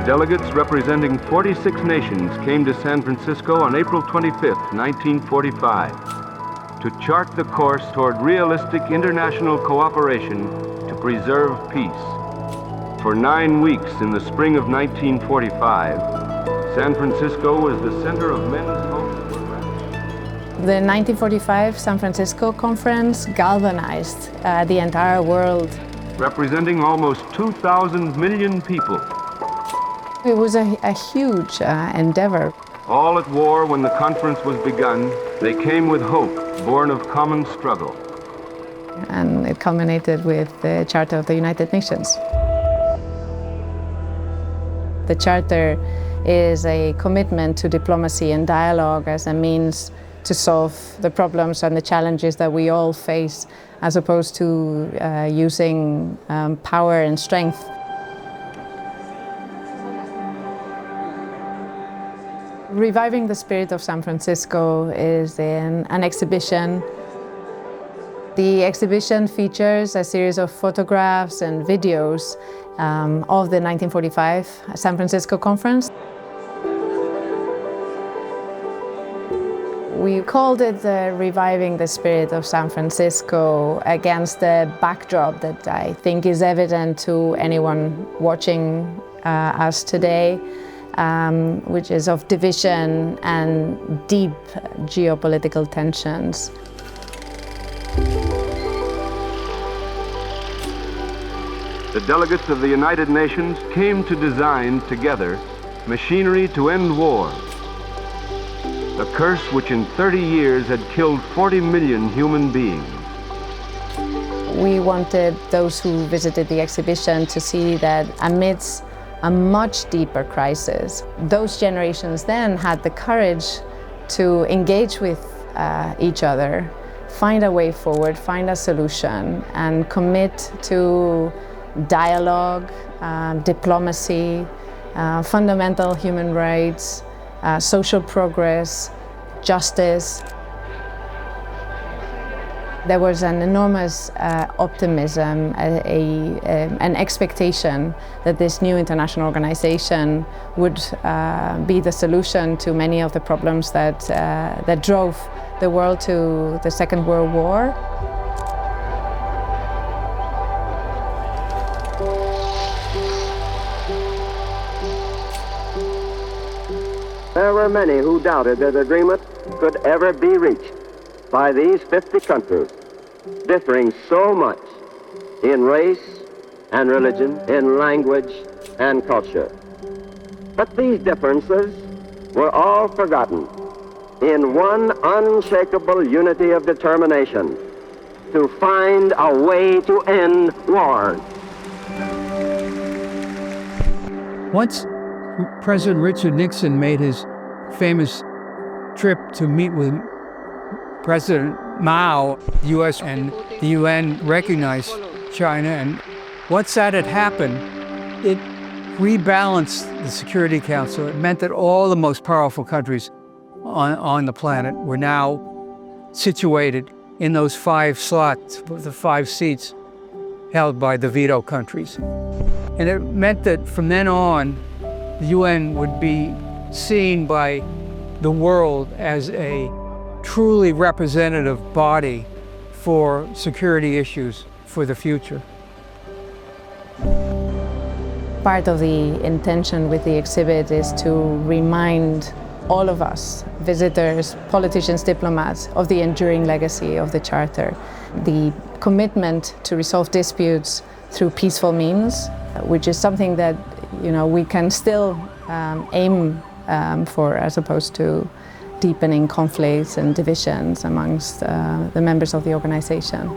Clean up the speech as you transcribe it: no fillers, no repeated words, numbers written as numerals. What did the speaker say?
Delegates representing 46 nations came to San Francisco on April 25, 1945, to chart the course toward realistic international cooperation to preserve peace. For 9 weeks in the spring of 1945, San Francisco was the center of men's hopes. The 1945 San Francisco conference galvanized the entire world. Representing almost 2,000 million people. It was a huge endeavor. All at war when the conference was begun, they came with hope, born of common struggle. And it culminated with the Charter of the United Nations. The Charter is a commitment to diplomacy and dialogue as a means to solve the problems and the challenges that we all face, as opposed to using power and strength. Reviving the Spirit of San Francisco is an exhibition. The exhibition features a series of photographs and videos of the 1945 San Francisco Conference. We called it Reviving the Spirit of San Francisco against the backdrop that I think is evident to anyone watching us today, which is of division and deep geopolitical tensions. The delegates of the United Nations came to design together machinery to end war. A curse which in 30 years had killed 40 million human beings. We wanted those who visited the exhibition to see that amidst a much deeper crisis, those generations then had the courage to engage with each other, find a way forward, find a solution, and commit to dialogue, diplomacy, fundamental human rights, social progress, justice. There was an enormous optimism, an expectation that this new international organization would be the solution to many of the problems that drove the world to the Second World War. There were many who doubted that agreement could ever be reached by these 50 countries, differing so much in race and religion, in language and culture. But these differences were all forgotten in one unshakable unity of determination to find a way to end war. Once President Richard Nixon made his famous trip to meet with President Mao, the U.S. and the UN recognized China, and once that had happened, it rebalanced the Security Council. It meant that all the most powerful countries on the planet were now situated in those 5 slots, the 5 seats held by the veto countries. And it meant that from then on, the UN would be seen by the world as a truly representative body for security issues for the future. Part of the intention with the exhibit is to remind all of us, visitors, politicians, diplomats, of the enduring legacy of the Charter, the commitment to resolve disputes through peaceful means, which is something that we can still aim for, as opposed to deepening conflicts and divisions amongst the members of the organization.